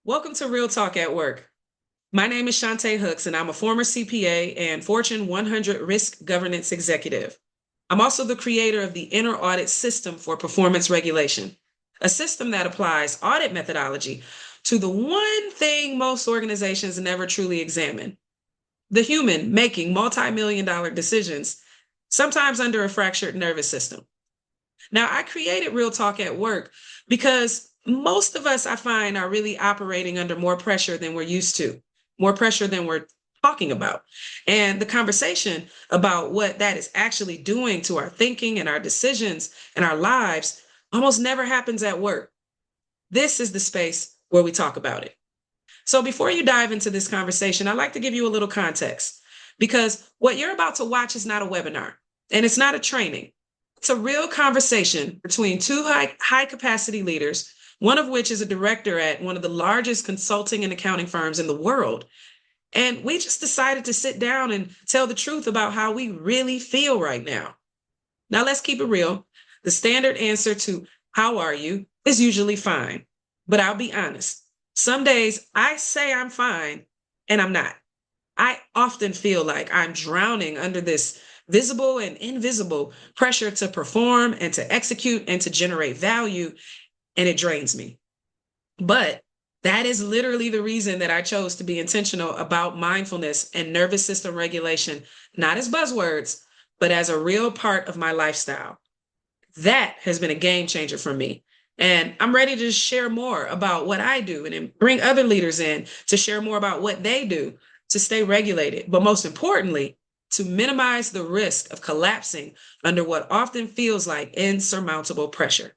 Welcome to Real Talk at Work. My name is Shantae Hooks, and I'm a former CPA and Fortune 100 risk governance executive. I'm also the creator of the Inner Audit System for Performance Regulation, a system that applies audit methodology to the one thing most organizations never truly examine: the human making multi-million-dollar decisions, sometimes under a fractured nervous system. Now, I created Real Talk at Work because most of us, I find, are really operating under more pressure than we're used to, more pressure than we're talking about. And the conversation about what that is actually doing to our thinking and our decisions and our lives almost never happens at work. This is the space where we talk about it. So before you dive into this conversation, I'd like to give you a little context because what you're about to watch is not a webinar and it's not a training. It's a real conversation between two high capacity leaders, one of which is a director at one of the largest consulting and accounting firms in the world. And we just decided to sit down and tell the truth about how we really feel right now. Now, let's keep it real. The standard answer to "how are you" is usually fine. But I'll be honest. Some days I say I'm fine and I'm not. I often feel like I'm drowning under this visible and invisible pressure to perform and to execute and to generate value, and it drains me. But that is literally the reason that I chose to be intentional about mindfulness and nervous system regulation, not as buzzwords, but as a real part of my lifestyle. That has been a game changer for me. And I'm ready to share more about what I do and then bring other leaders in to share more about what they do to stay regulated, but most importantly, to minimize the risk of collapsing under what often feels like insurmountable pressure.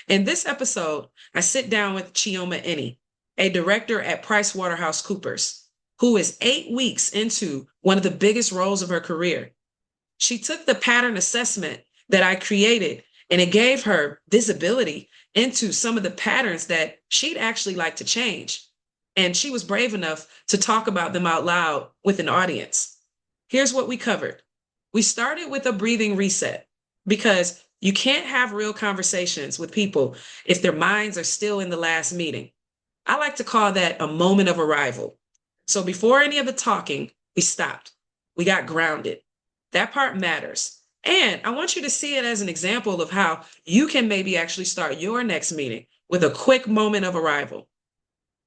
In this episode, I sit down with Chioma Eni, a director at PricewaterhouseCoopers, who is 8 weeks into one of the biggest roles of her career. She took the pattern assessment that I created, and it gave her visibility into some of the patterns that she'd actually like to change. And she was brave enough to talk about them out loud with an audience. Here's what we covered. We started with a breathing reset because you can't have real conversations with people if their minds are still in the last meeting. I like to call that a moment of arrival. So before any of the talking, we stopped. We got grounded. That part matters. And I want you to see it as an example of how you can maybe actually start your next meeting with a quick moment of arrival.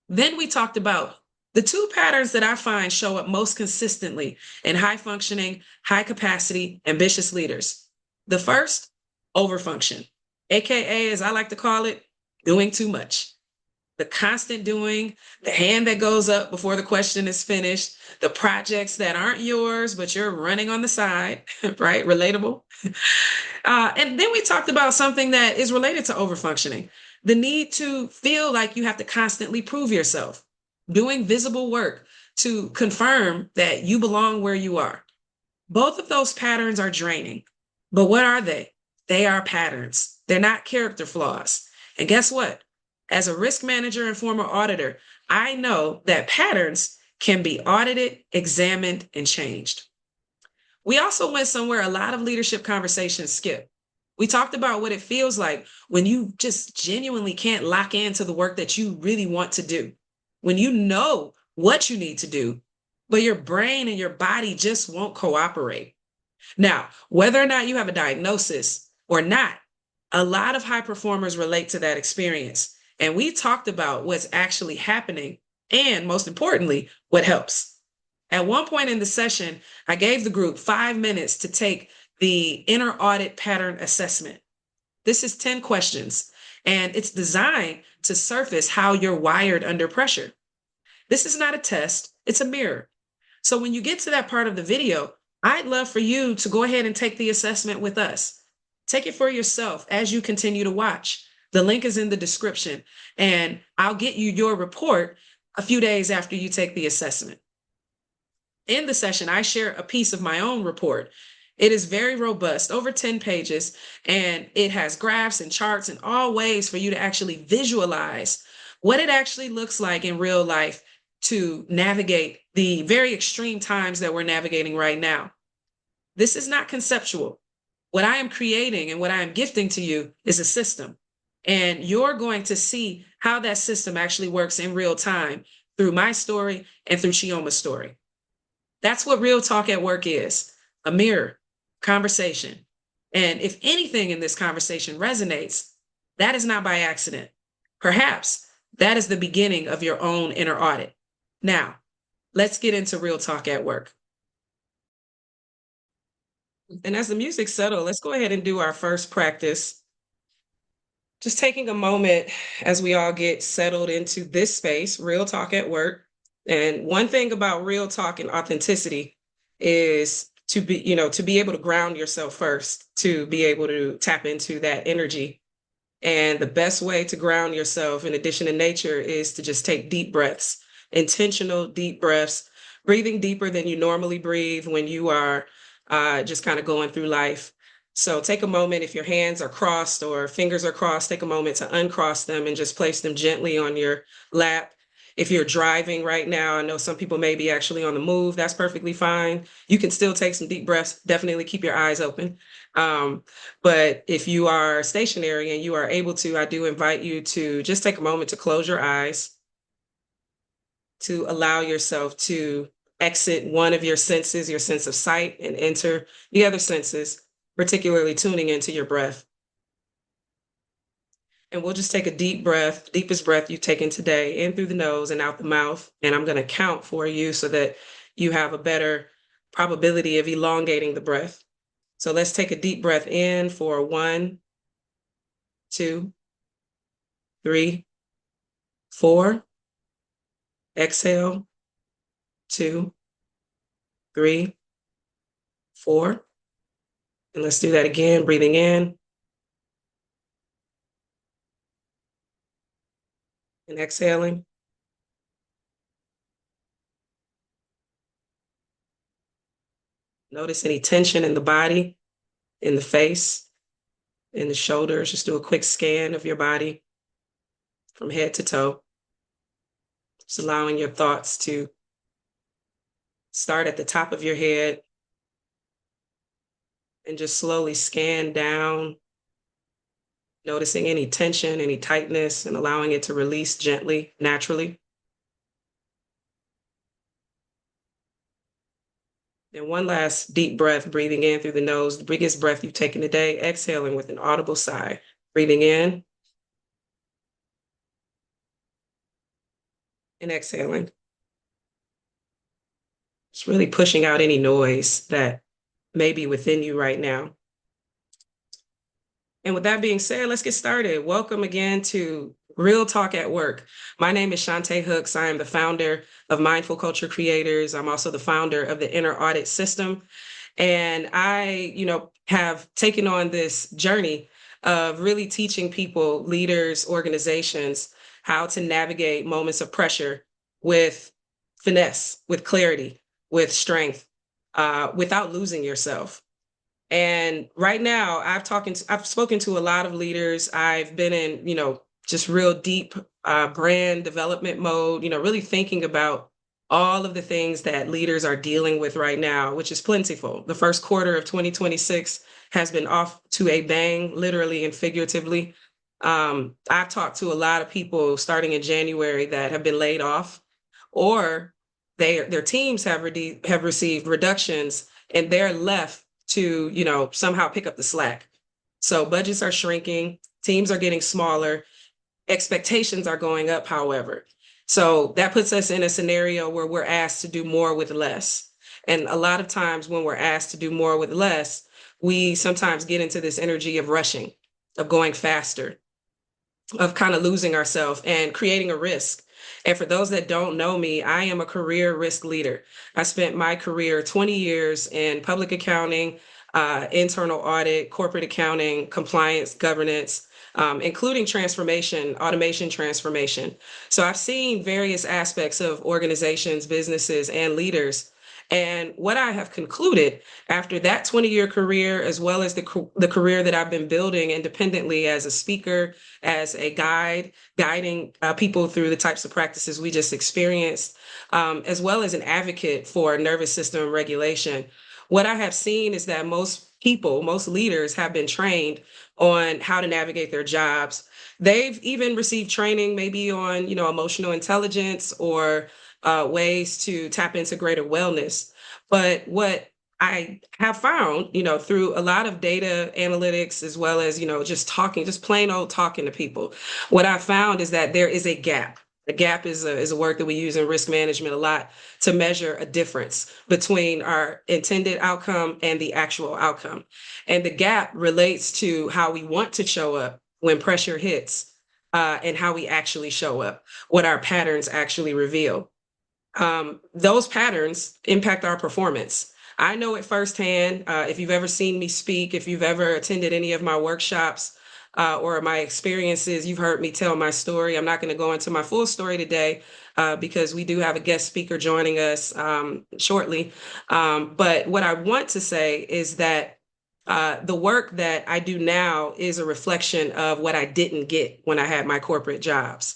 Then we talked about the two patterns that I find show up most consistently in high functioning, high capacity, ambitious leaders. The first, overfunction, AKA, as I like to call it, doing too much. The constant doing, the hand that goes up before the question is finished, the projects that aren't yours, but you're running on the side, right? Relatable. And then we talked about something that is related to overfunctioning: the need to feel like you have to constantly prove yourself, doing visible work to confirm that you belong where you are. Both of those patterns are draining. But what are they? They are patterns. They're not character flaws. And guess what? As a risk manager and former auditor, I know that patterns can be audited, examined, and changed. We also went somewhere a lot of leadership conversations skip. We talked about what it feels like when you just genuinely can't lock into the work that you really want to do, when you know what you need to do, but your brain and your body just won't cooperate. Now, whether or not you have a diagnosis or not, a lot of high performers relate to that experience. And we talked about what's actually happening and, most importantly, what helps. At one point in the session, I gave the group 5 minutes to take the inner audit pattern assessment. This is 10 questions, and it's designed to surface how you're wired under pressure. This is not a test, it's a mirror. So when you get to that part of the video, I'd love for you to go ahead and take the assessment with us. Take it for yourself as you continue to watch. The link is in the description, and I'll get you your report a few days after you take the assessment. In the session, I share a piece of my own report. It is very robust, over 10 pages, and it has graphs and charts and all ways for you to actually visualize what it actually looks like in real life to navigate the very extreme times that we're navigating right now. This is not conceptual. What I am creating and what I am gifting to you is a system. And you're going to see how that system actually works in real time through my story and through Chioma's story. That's what Real Talk at Work is: a mirror, conversation. And if anything in this conversation resonates, that is not by accident. Perhaps that is the beginning of your own inner audit. Now, let's get into Real Talk at Work. And as the music settles, let's go ahead and do our first practice. Just taking a moment as we all get settled into this space, Real Talk at Work. And one thing about real talk and authenticity is to be able to ground yourself first, to be able to tap into that energy. And the best way to ground yourself, in addition to nature, is to just take deep breaths, intentional deep breaths, breathing deeper than you normally breathe when you are just kind of going through life. So take a moment, if your hands are crossed or fingers are crossed, take a moment to uncross them and just place them gently on your lap. If you're driving right now, I know some people may be actually on the move. That's perfectly fine. You can still take some deep breaths. Definitely keep your eyes open. But if you are stationary and you are able to, I do invite you to just take a moment to close your eyes, to allow yourself to exit one of your senses, your sense of sight, and enter the other senses, particularly tuning into your breath. And we'll just take a deep breath, deepest breath you've taken today, in through the nose and out the mouth. And I'm going to count for you so that you have a better probability of elongating the breath. So let's take a deep breath in for 1, 2, 3, 4. Exhale, 2, 3, 4. And let's do that again, breathing in and exhaling. Notice any tension in the body, in the face, in the shoulders. Just do a quick scan of your body from head to toe. Just allowing your thoughts to start at the top of your head and just slowly scan down, noticing any tension, any tightness, and allowing it to release gently, naturally. And one last deep breath, breathing in through the nose, the biggest breath you've taken today, exhaling with an audible sigh. Breathing in and exhaling. Just really pushing out any noise that may be within you right now. And with that being said, let's get started. Welcome again to Real Talk at Work. My name is Shantae Hooks. I am the founder of Mindful Culture Creators. I'm also the founder of the Inner Audit System. And I, have taken on this journey of really teaching people, leaders, organizations, how to navigate moments of pressure with finesse, with clarity, with strength, without losing yourself. And right now, I've spoken to a lot of leaders. I've been in, just real deep brand development mode, really thinking about all of the things that leaders are dealing with right now, which is plentiful. The first quarter of 2026 has been off to a bang, literally and figuratively. I've talked to a lot of people starting in January that have been laid off, or their teams have received reductions, and they're left to, somehow pick up the slack. So budgets are shrinking, teams are getting smaller, expectations are going up, however. So that puts us in a scenario where we're asked to do more with less. And a lot of times when we're asked to do more with less, we sometimes get into this energy of rushing, of going faster, of kind of losing ourselves and creating a risk. And for those that don't know me, I am a career risk leader. I spent my career 20 years in public accounting, internal audit, corporate accounting, compliance, governance, including transformation, automation transformation. So I've seen various aspects of organizations, businesses, and leaders. And what I have concluded after that 20-year career, as well as the career that I've been building independently as a speaker, as a guide, guiding people through the types of practices we just experienced, as well as an advocate for nervous system regulation, what I have seen is that most people, most leaders have been trained on how to navigate their jobs. They've even received training maybe on, emotional intelligence or ways to tap into greater wellness. But what I have found, through a lot of data analytics, as well as, just plain old talking to people, what I found is that there is a gap. The gap is a word that we use in risk management a lot to measure a difference between our intended outcome and the actual outcome. And the gap relates to how we want to show up when pressure hits, and how we actually show up, what our patterns actually reveal. Those patterns impact our performance. I know it firsthand. If you've ever seen me speak, if you've ever attended any of my workshops or my experiences, you've heard me tell my story. I'm not going to go into my full story today because we do have a guest speaker joining us shortly. But what I want to say is that the work that I do now is a reflection of what I didn't get when I had my corporate jobs.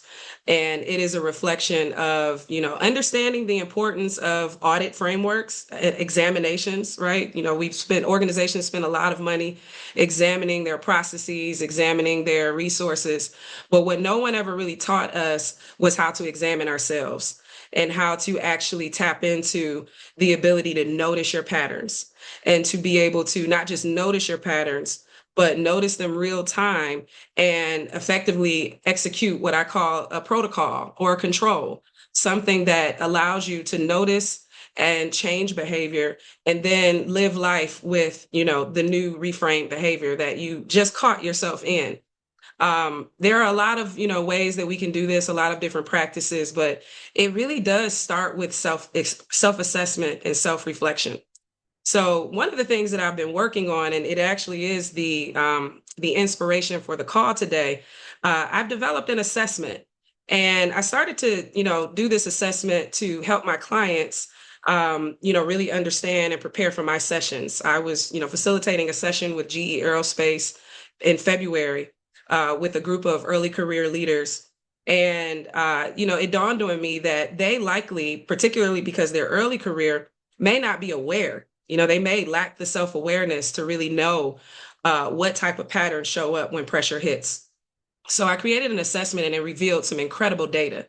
And it is a reflection of, understanding the importance of audit frameworks, examinations, right? Organizations spend a lot of money examining their processes, examining their resources. But what no one ever really taught us was how to examine ourselves and how to actually tap into the ability to notice your patterns and to be able to not just notice your patterns, but notice them real time and effectively execute what I call a protocol or a control, something that allows you to notice and change behavior and then live life with, the new reframed behavior that you just caught yourself in. There are a lot of, ways that we can do this, a lot of different practices, but it really does start with self-assessment and self-reflection. So one of the things that I've been working on, and it actually is the inspiration for the call today, I've developed an assessment, and I started to do this assessment to help my clients, really understand and prepare for my sessions. I was facilitating a session with GE Aerospace in February with a group of early career leaders. And, it dawned on me that they likely, particularly because they're early career, may not be aware. They may lack the self-awareness to really know what type of patterns show up when pressure hits. So I created an assessment and it revealed some incredible data.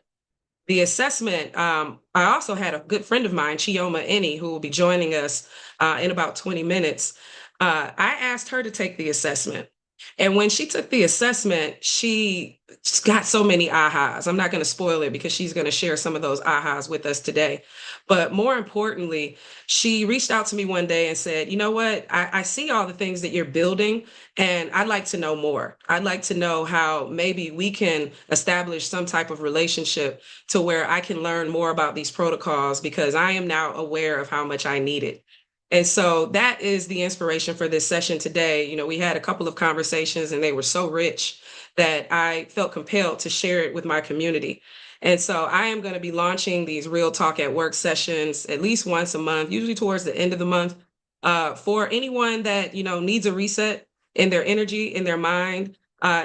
The assessment, I also had a good friend of mine, Chioma Eni, who will be joining us in about 20 minutes. I asked her to take the assessment. And when she took the assessment, she got so many ahas. I'm not going to spoil it because she's going to share some of those ahas with us today. But more importantly, she reached out to me one day and said, you know what, I see all the things that you're building, and I'd like to know more. I'd like to know how maybe we can establish some type of relationship to where I can learn more about these protocols because I am now aware of how much I need it. And so that is the inspiration for this session today. We had a couple of conversations and they were so rich that I felt compelled to share it with my community. And so I am going to be launching these Real Talk at Work sessions at least once a month, usually towards the end of the month, for anyone that, needs a reset in their energy, in their mind,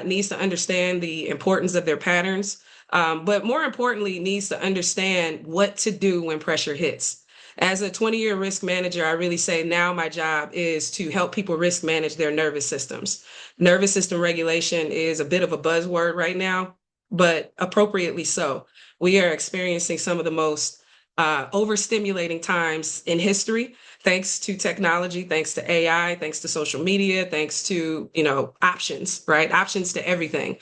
needs to understand the importance of their patterns, but more importantly, needs to understand what to do when pressure hits. As a 20-year risk manager, I really say now my job is to help people risk manage their nervous systems. Nervous system regulation is a bit of a buzzword right now, but appropriately so. We are experiencing some of the most overstimulating times in history, thanks to technology, thanks to AI, thanks to social media, thanks to, options, right? Options to everything.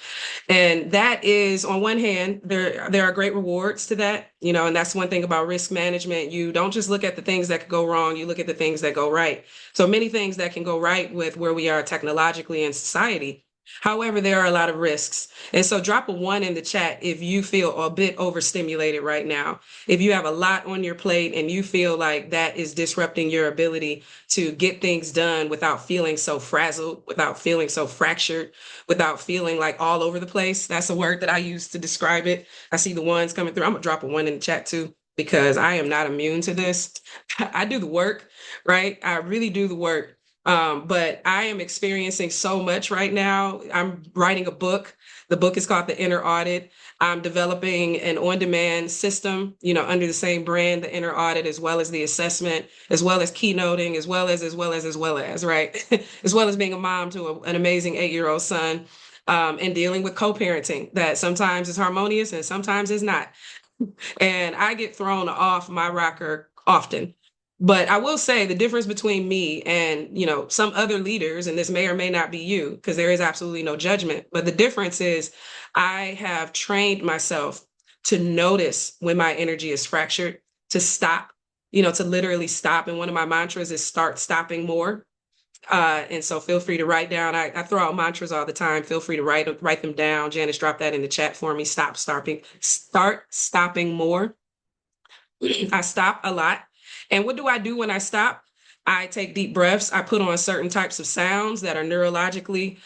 And that is, on one hand, there are great rewards to that, and that's one thing about risk management. You don't just look at the things that could go wrong, you look at the things that go right. So many things that can go right with where we are technologically in society. However, there are a lot of risks. And so drop a 1 in the chat if you feel a bit overstimulated right now. If you have a lot on your plate and you feel like that is disrupting your ability to get things done without feeling so frazzled, without feeling so fractured, without feeling like all over the place. That's a word that I use to describe it. I see the ones coming through. I'm gonna drop a 1 in the chat too, because I am not immune to this. I do the work, right? I really do the work. But I am experiencing so much right now. I'm writing a book The book is called The Inner Audit. I'm developing an on-demand system, under the same brand, The Inner Audit, as well as the assessment, as well as keynoting, as well as, right? As well as being a mom to an amazing 8-year-old son, and dealing with co-parenting that sometimes is harmonious and sometimes is not. And I get thrown off my rocker often. But I will say the difference between me and, some other leaders, and this may or may not be you, because there is absolutely no judgment, but the difference is I have trained myself to notice when my energy is fractured, to stop, to literally stop. And one of my mantras is start stopping more. And so feel free to write down. I throw out mantras all the time. Feel free to write them down. Janice, drop that in the chat for me. Start stopping more. I stop a lot. And what do I do when I stop? I take deep breaths. I put on certain types of sounds that are neurologically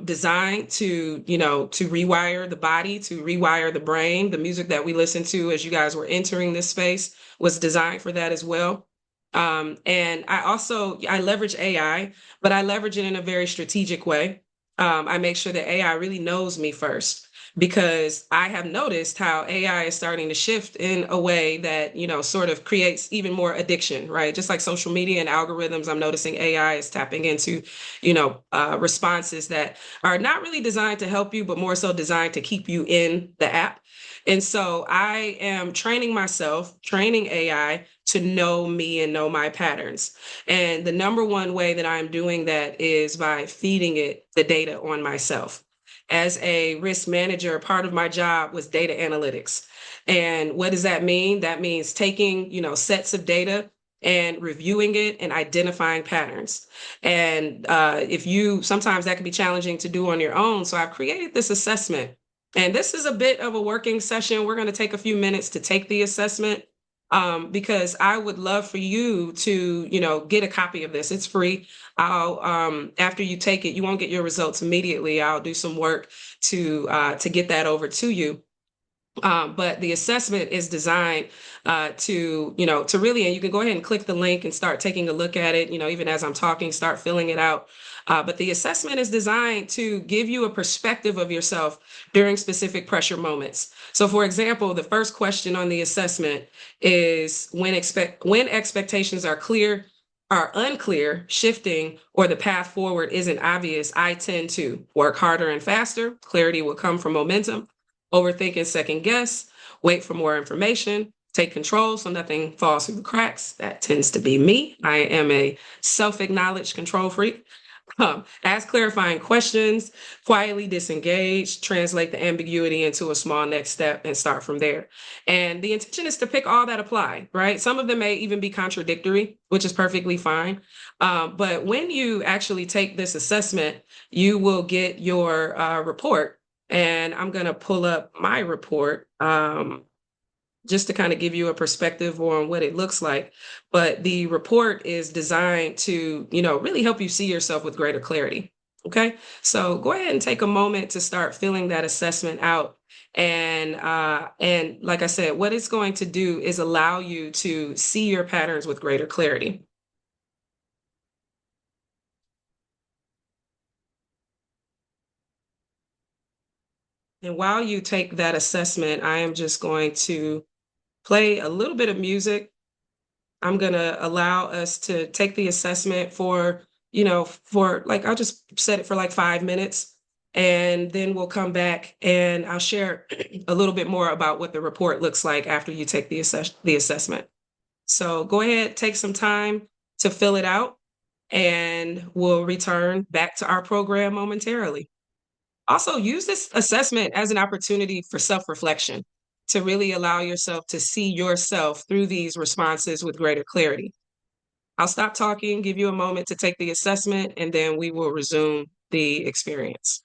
designed to rewire the body, to rewire the brain. The music that we listened to as you guys were entering this space was designed for that as well. And I leverage AI, but I leverage it in a very strategic way. I make sure that AI really knows me first, because I have noticed how AI is starting to shift in a way that, sort of creates even more addiction, right? Just like social media and algorithms, I'm noticing AI is tapping into, responses that are not really designed to help you, but more so designed to keep you in the app. And so I am training AI to know me and know my patterns. And the number one way that I'm doing that is by feeding it the data on myself. As a risk manager, part of my job was data analytics. And what does that mean? That means taking, sets of data and reviewing it and identifying patterns. And sometimes that can be challenging to do on your own. So I've created this assessment. And this is a bit of a working session. We're going to take a few minutes to take the assessment, because I would love for you to, get a copy of this. It's free. After you take it, you won't get your results immediately. I'll do some work to get that over to you. But the assessment is designed to really, and you can go ahead and click the link and start taking a look at it, even as I'm talking, start filling it out. But the assessment is designed to give you a perspective of yourself during specific pressure moments. So for example, the first question on the assessment is when expectations are unclear, shifting, or the path forward isn't obvious, I tend to work harder and faster. Clarity will come from momentum. Overthink and second guess, wait for more information, take control so nothing falls through the cracks. That tends to be me. I am a self-acknowledged control freak. Ask clarifying questions, quietly disengage, translate the ambiguity into a small next step, and start from there. And the intention is to pick all that apply, right? Some of them may even be contradictory, which is perfectly fine. But when you actually take this assessment, you will get your report. And I'm going to pull up my report, just to kind of give you a perspective on what it looks like. But the report is designed to, really help you see yourself with greater clarity. Okay. So go ahead and take a moment to start filling that assessment out. And like I said, what it's going to do is allow you to see your patterns with greater clarity. And while you take that assessment, I am just going to play a little bit of music. I'm going to allow us to take the assessment for like, I'll just set it for like 5 minutes, and then we'll come back and I'll share a little bit more about what the report looks like after you take the assessment. So go ahead, take some time to fill it out, and we'll return back to our program momentarily. Also, use this assessment as an opportunity for self-reflection, to really allow yourself to see yourself through these responses with greater clarity. I'll stop talking, give you a moment to take the assessment, and then we will resume the experience.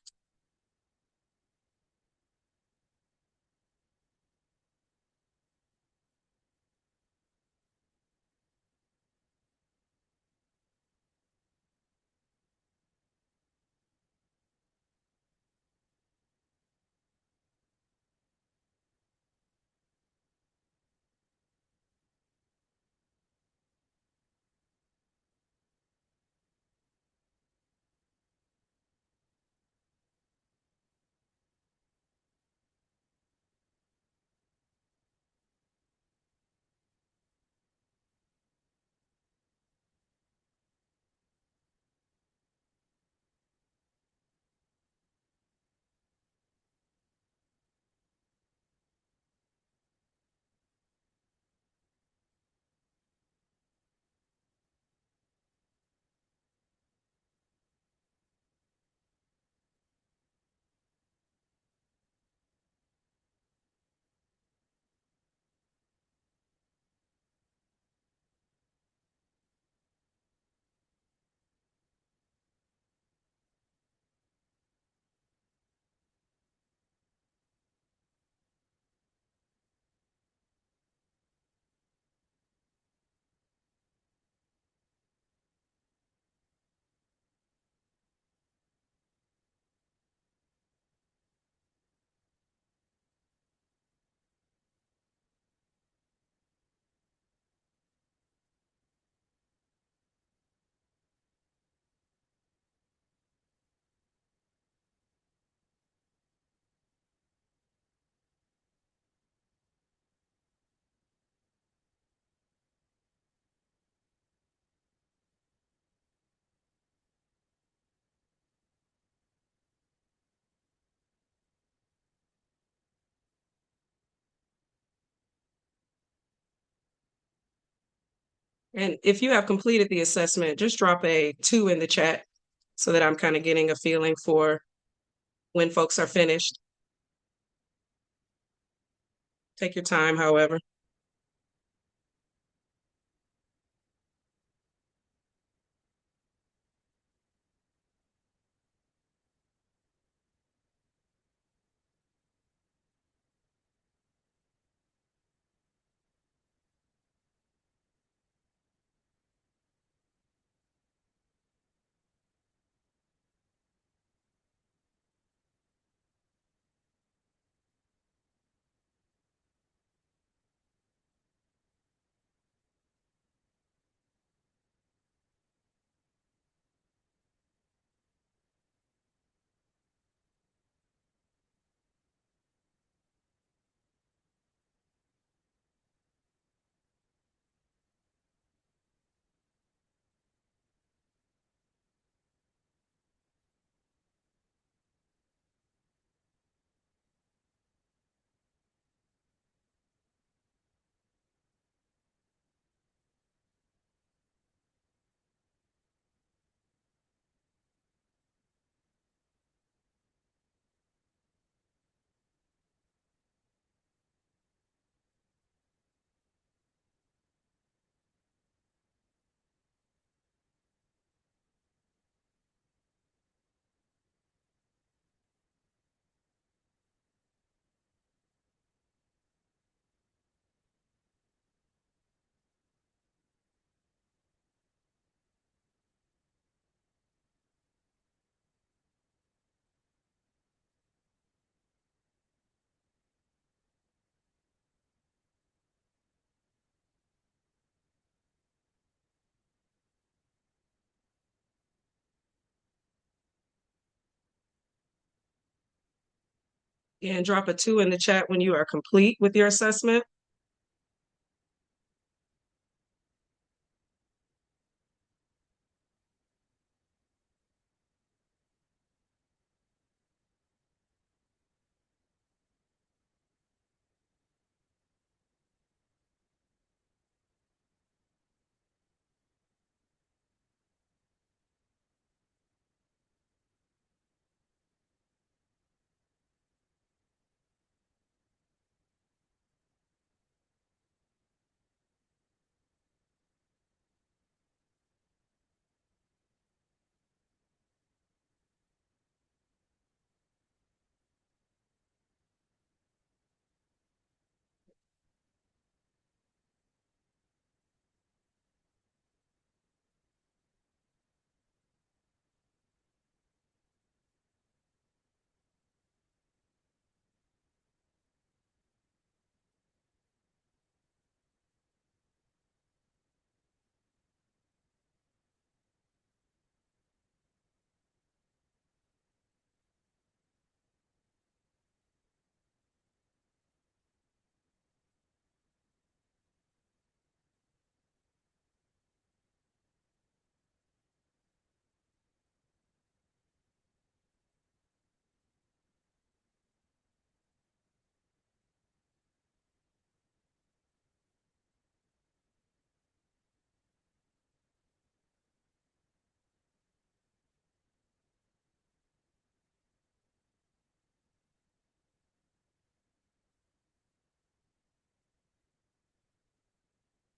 And if you have completed the assessment, just drop a 2 in the chat so that I'm kind of getting a feeling for when folks are finished. Take your time, however. And drop a 2 in the chat when you are complete with your assessment.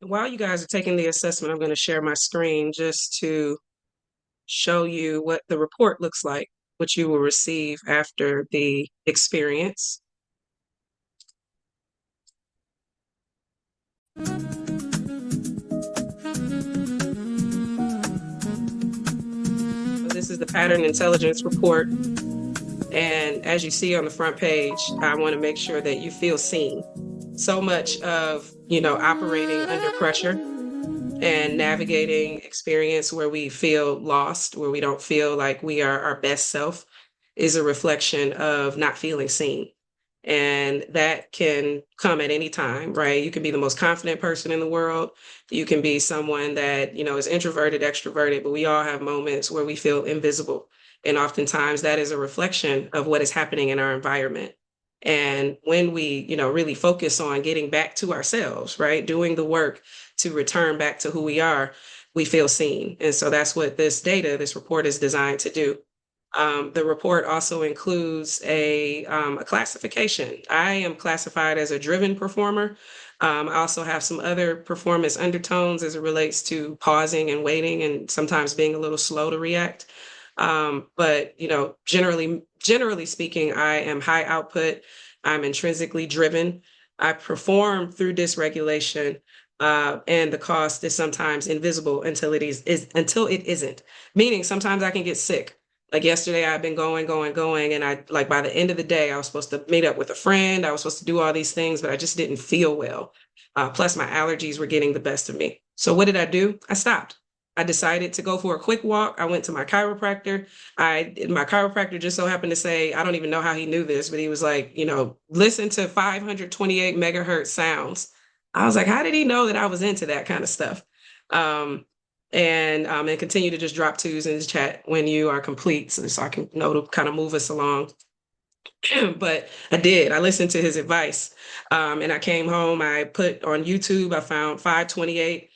While you guys are taking the assessment, I'm going to share my screen just to show you what the report looks like, what you will receive after the experience. So this is the pattern intelligence report. And as you see on the front page, I want to make sure that you feel seen. So much of, operating under pressure and navigating experience where we feel lost, where we don't feel like we are our best self, is a reflection of not feeling seen. And that can come at any time, right? You can be the most confident person in the world. You can be someone that, is introverted, extroverted, but we all have moments where we feel invisible. And oftentimes that is a reflection of what is happening in our environment. And when we, really focus on getting back to ourselves, right, doing the work to return back to who we are, we feel seen. And so that's what this report is designed to do. The report also includes a classification. I am classified as a driven performer. I also have some other performance undertones as it relates to pausing and waiting and sometimes being a little slow to react. But generally speaking, I am high output. I'm intrinsically driven. I perform through dysregulation, and the cost is sometimes invisible until until it isn't. Meaning, sometimes I can get sick. Like yesterday, I've been going, and by the end of the day, I was supposed to meet up with a friend. I was supposed to do all these things, but I just didn't feel well. Plus, my allergies were getting the best of me. So what did I do? I stopped. I decided to go for a quick walk. I went to my chiropractor. My chiropractor just so happened to say, I don't even know how he knew this, but he was like, listen to 528 megahertz sounds. I was like, how did he know that I was into that kind of stuff? And continue to just drop twos in the chat when you are complete, so I can know to kind of move us along. But I did. I listened to his advice, and I came home. I put on YouTube. I found 528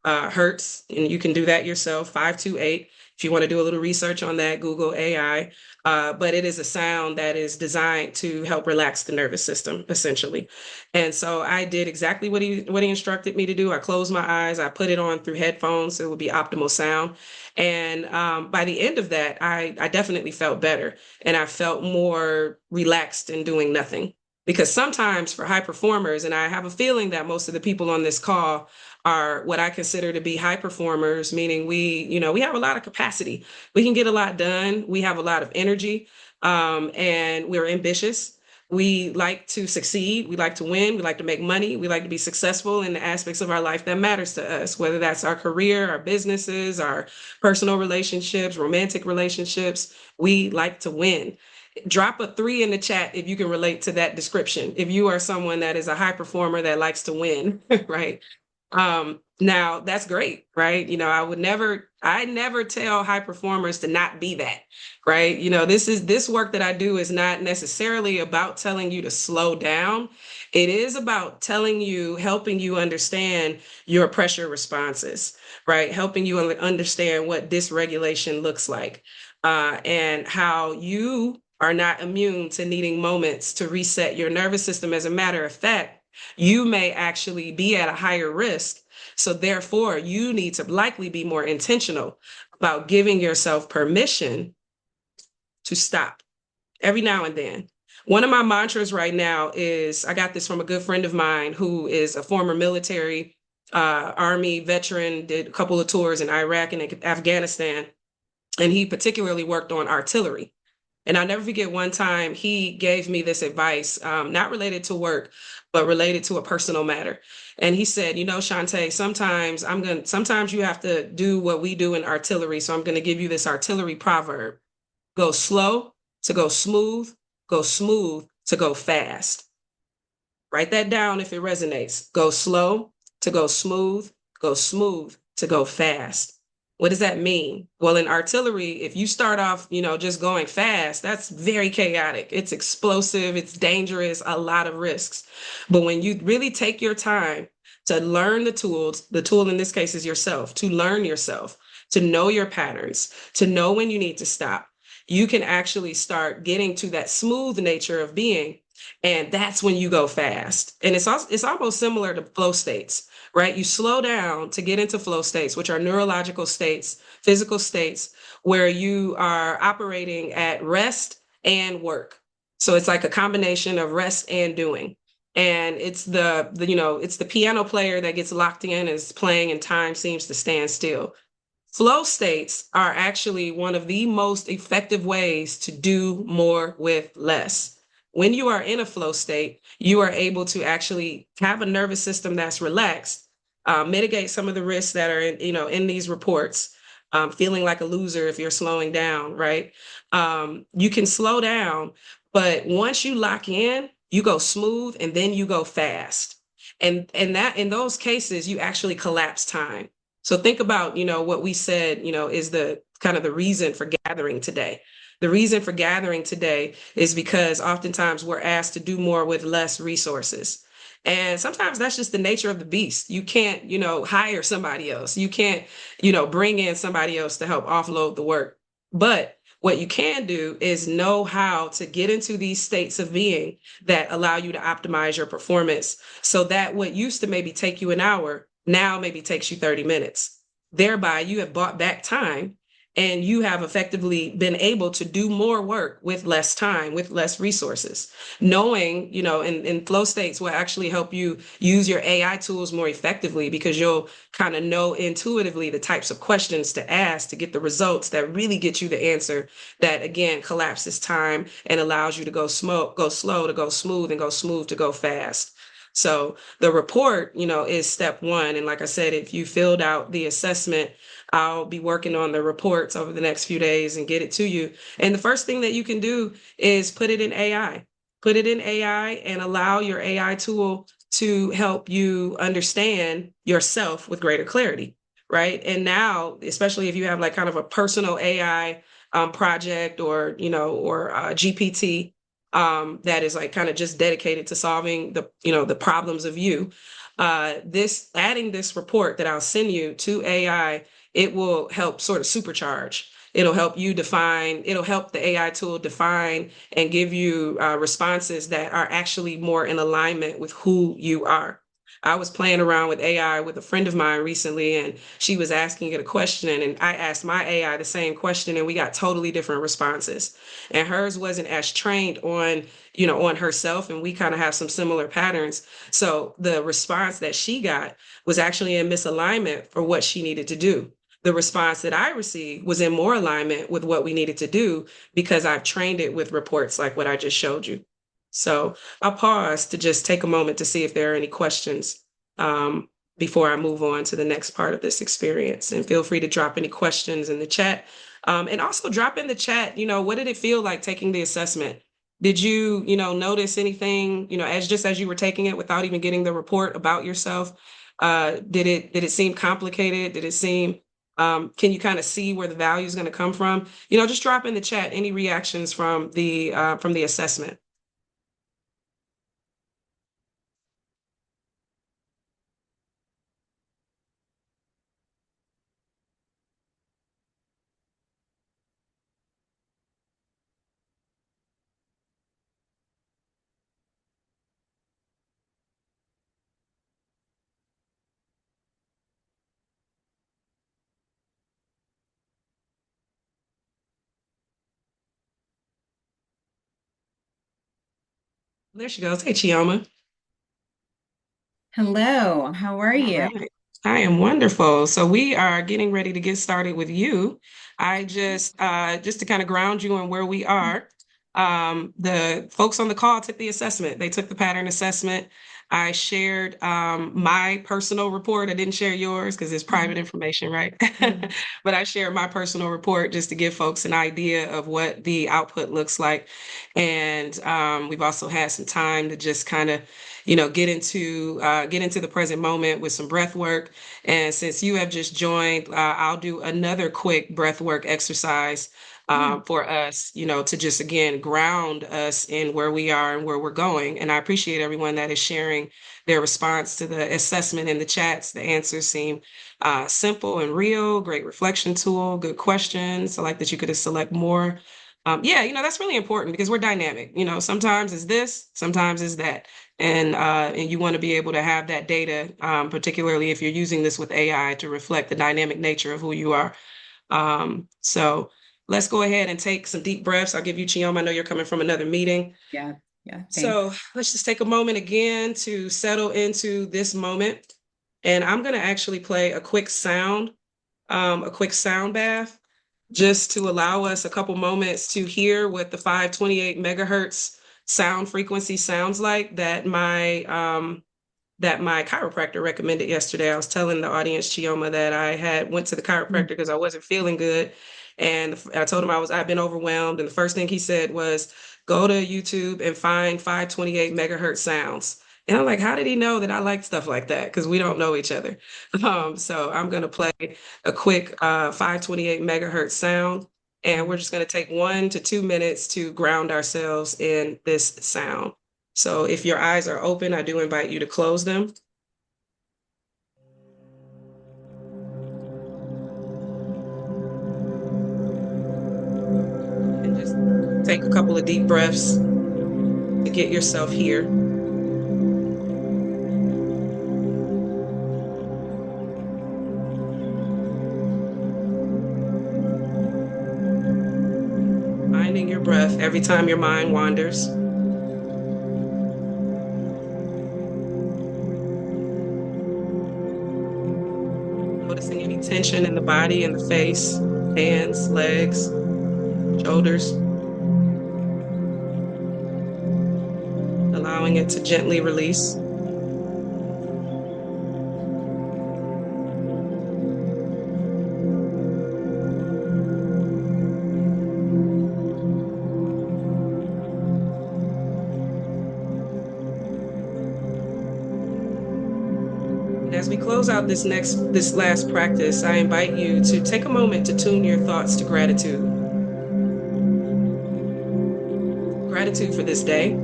hertz, and you can do that yourself. 528. If you want to do a little research on that, Google AI. But it is a sound that is designed to help relax the nervous system, essentially. And so I did exactly what he instructed me to do. I closed my eyes. I put it on through headphones, so it would be optimal sound. And by the end of that, I definitely felt better, and I felt more relaxed in doing nothing. Because sometimes for high performers, and I have a feeling that most of the people on this call are what I consider to be high performers, meaning we have a lot of capacity. We can get a lot done. We have a lot of energy, and we're ambitious. We like to succeed. We like to win. We like to make money. We like to be successful in the aspects of our life that matters to us, whether that's our career, our businesses, our personal relationships, romantic relationships. We like to win. Drop a 3 in the chat if you can relate to that description. If you are someone that is a high performer that likes to win, right? Now that's great, right? I never tell high performers to not be that, right? This work that I do is not necessarily about telling you to slow down. It is about helping you understand your pressure responses, right? Helping you understand what dysregulation looks like, and how you are not immune to needing moments to reset your nervous system. As a matter of fact, you may actually be at a higher risk. So therefore, you need to likely be more intentional about giving yourself permission to stop every now and then. One of my mantras right now is, I got this from a good friend of mine who is a former military Army veteran, did a couple of tours in Iraq and Afghanistan, and he particularly worked on artillery. And I'll never forget one time he gave me this advice, not related to work, but related to a personal matter. And he said, Shantae, sometimes you have to do what we do in artillery. So I'm going to give you this artillery proverb: go slow to go smooth to go fast. Write that down if it resonates. Go slow to go smooth to go fast. What does that mean? Well, in artillery, if you start off, just going fast, that's very chaotic. It's explosive, it's dangerous, a lot of risks. But when you really take your time to learn the tool in this case is yourself, to learn yourself, to know your patterns, to know when you need to stop, you can actually start getting to that smooth nature of being. And that's when you go fast. And it's almost similar to flow states, right? You slow down to get into flow states, which are neurological states, physical states, where you are operating at rest and work. So it's like a combination of rest and doing. And it's it's the piano player that gets locked in, is playing, and time seems to stand still. Flow states are actually one of the most effective ways to do more with less. When you are in a flow state, you are able to actually have a nervous system that's relaxed, mitigate some of the risks that are in these reports, feeling like a loser if you're slowing down, right? You can slow down, but once you lock in, you go smooth and then you go fast. And that in those cases, you actually collapse time. So think about, what we said, is the kind of the reason for gathering today. The reason for gathering today is because oftentimes we're asked to do more with less resources. And sometimes that's just the nature of the beast. You can't, hire somebody else. You can't, bring in somebody else to help offload the work. But what you can do is know how to get into these states of being that allow you to optimize your performance so that what used to maybe take you an hour now maybe takes you 30 minutes. Thereby, you have bought back time and you have effectively been able to do more work with less time, with less resources. Knowing, in flow states will actually help you use your AI tools more effectively because you'll kind of know intuitively the types of questions to ask to get the results that really get you the answer that, again, collapses time and allows you to go slow to go smooth, and go smooth to go fast. So the report, is step one. And like I said, if you filled out the assessment, I'll be working on the reports over the next few days and get it to you. And the first thing that you can do is put it in AI. Put it in AI and allow your AI tool to help you understand yourself with greater clarity, right? And now, especially if you have like kind of a personal AI project or, or GPT that is like kind of just dedicated to solving the problems of you, adding this report that I'll send you to AI, it will help sort of supercharge. It'll help the AI tool define and give you responses that are actually more in alignment with who you are. I was playing around with AI with a friend of mine recently, and she was asking it a question, and I asked my AI the same question, and we got totally different responses. And hers wasn't as trained on herself, and we kind of have some similar patterns. So the response that she got was actually in misalignment for what she needed to do. The response that I received was in more alignment with what we needed to do because I've trained it with reports like what I just showed you. So I'll pause to just take a moment to see if there are any questions before I move on to the next part of this experience. And feel free to drop any questions in the chat. And also drop in the chat, what did it feel like taking the assessment? Did you, notice anything, as you were taking it without even getting the report about yourself? Did it seem complicated? Did it seem can you kind of see where the value is going to come from? Just drop in the chat any reactions from the assessment. There she goes. Hey, Chioma. Hello, how are All you? right. I am wonderful. So we are getting ready to get started with you. I just to kind of ground you on where we are. The folks on the call took the assessment. They took the pattern assessment. I shared my personal report. I didn't share yours because it's private information, right? Mhm. But I shared my personal report just to give folks an idea of what the output looks like. And we've also had some time to just kind of get into the present moment with some breath work. And since you have just joined, I'll do another quick breath work exercise Yeah, for us, to just again ground us in where we are and where we're going. And I appreciate everyone that is sharing their response to the assessment in the chats. The answers seem simple and real. Great reflection tool. Good questions. I like that you could select more. Yeah, that's really important because we're dynamic. Sometimes it's this, sometimes it's that, and you want to be able to have that data, particularly if you're using this with AI to reflect the dynamic nature of who you are. So let's go ahead and take some deep breaths. I'll give you, Chioma. I know you're coming from another meeting. yeah, yeah, thanks. So let's just take a moment again to settle into this moment. And I'm going to actually play a quick sound bath, just to allow us a couple moments to hear what the 528 megahertz sound frequency sounds like that my chiropractor recommended yesterday. I was telling the audience, Chioma, that I had went to the chiropractor Mm. because I wasn't feeling good. And I told him I've been overwhelmed. And the first thing he said was, go to YouTube and find 528 megahertz sounds. And I'm like, how did he know that I like stuff like that? Because we don't know each other. So I'm going to play a quick 528 megahertz sound. And we're just going to take 1 to 2 minutes to ground ourselves in this sound. So if your eyes are open, I do invite you to close them. And just take a couple of deep breaths to get yourself here. Finding your breath every time your mind wanders. Noticing any tension in the body, in the face, hands, legs, shoulders. Allowing it to gently release. As we close out this last practice, I invite you to take a moment to tune your thoughts to gratitude. Gratitude for this day.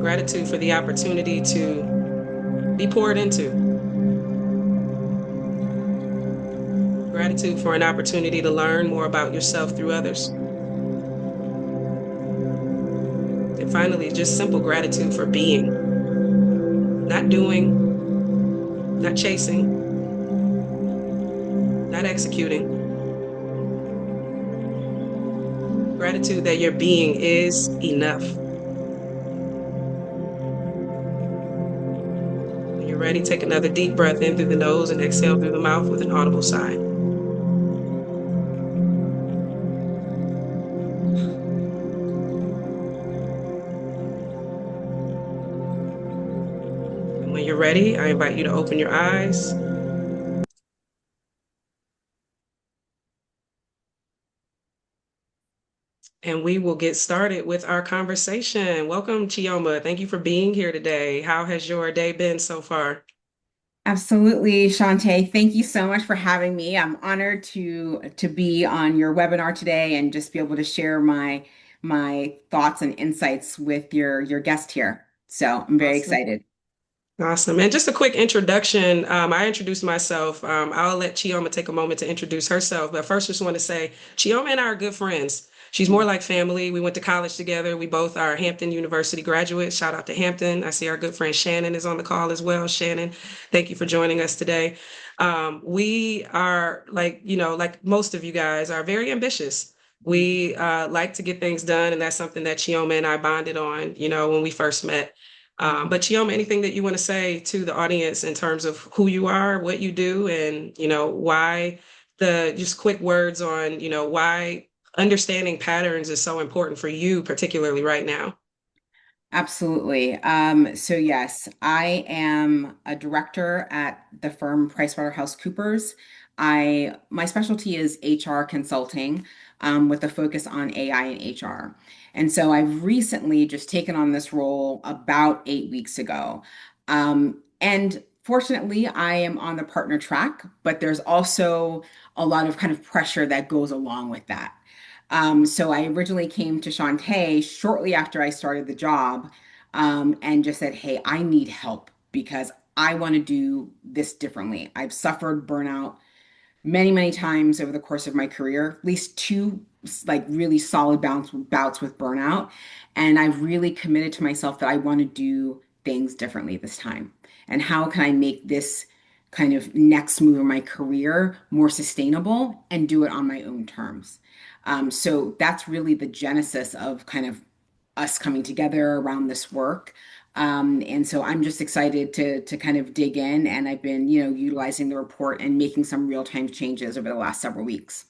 Gratitude for the opportunity to be poured into. Gratitude for an opportunity to learn more about yourself through others. And finally, just simple gratitude for being. Not doing, not chasing, not executing. Gratitude that your being is enough. When you're ready, take another deep breath in through the nose and exhale through the mouth with an audible sigh. When you're ready, I invite you to open your eyes. And we will get started with our conversation. Welcome, Chioma. Thank you for being here today. How has your day been so far? Absolutely, Shantae. Thank you so much for having me. I'm honored to be on your webinar today and just be able to share my thoughts and insights with your guest here. So I'm very Awesome. excited. Awesome. And just a quick introduction. I introduced myself. I'll let Chioma take a moment to introduce herself. But first, just want to say Chioma and I are good friends. She's more like family. We went to college together. We both are Hampton University graduates. Shout out to Hampton. I see our good friend Shannon is on the call as well. Shannon, thank you for joining us today. We are like most of you guys are very ambitious. We like to get things done. And that's something that Chioma and I bonded on, when we first met. But Chioma, anything that you want to say to the audience in terms of who you are, what you do, and why just quick words on why understanding patterns is so important for you, particularly right now. Absolutely. So yes, I am a director at the firm PricewaterhouseCoopers. My specialty is HR consulting, with a focus on AI and HR. And so I've recently just taken on this role about 8 weeks ago. And fortunately, I am on the partner track, but there's also a lot of kind of pressure that goes along with that. So I originally came to Shantae shortly after I started the job, and just said, hey, I need help because I want to do this differently. I've suffered burnout many, many times over the course of my career, at least two like really solid bouts with burnout. And I've really committed to myself that I want to do things differently this time. And how can I make this kind of next move in my career more sustainable and do it on my own terms? So that's really the genesis of kind of us coming together around this work. And so I'm just excited to kind of dig in, and I've been, utilizing the report and making some real-time changes over the last several weeks.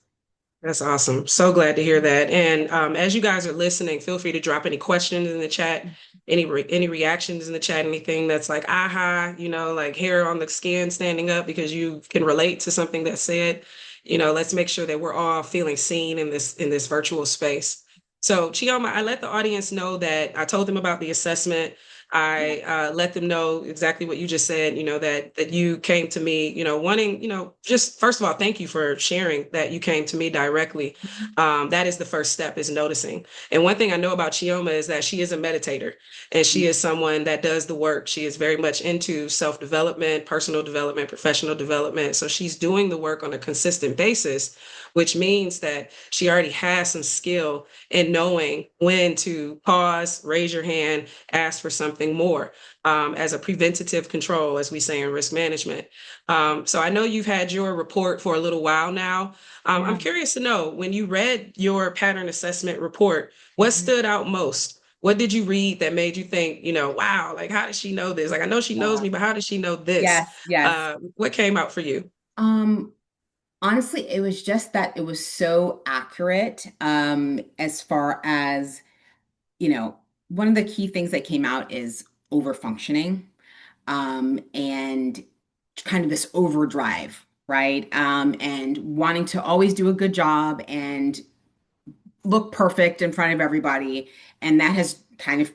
That's awesome. So glad to hear that. And as you guys are listening, feel free to drop any questions in the chat, any reactions in the chat, anything that's like, aha, like hair on the skin standing up because you can relate to something that's said. Let's make sure that we're all feeling seen in this virtual space. So Chioma, I let the audience know that I told them about the assessment. Yeah. I let them know exactly what you just said, that you came to me, wanting, just first of all, thank you for sharing that you came to me directly. That is the first step, is noticing. And one thing I know about Chioma is that she is a meditator, and she is someone that does the work. She is very much into self-development, personal development, professional development. So she's doing the work on a consistent basis, which means that she already has some skill in knowing when to pause, raise your hand, ask for something more, as a preventative control, as we say in risk management. So I know you've had your report for a little while now. I'm Yeah. curious to know, when you read your pattern assessment report, what Mhm. stood out most? What did you read that made you think, wow, like, how does she know this? Like, I know she knows Yeah. me, but how does she know this? Yes, yes. What came out for you? Um, Honestly, it was just that it was so accurate, as far as, one of the key things that came out is overfunctioning, and kind of this overdrive, right? And wanting to always do a good job and look perfect in front of everybody. And that has kind of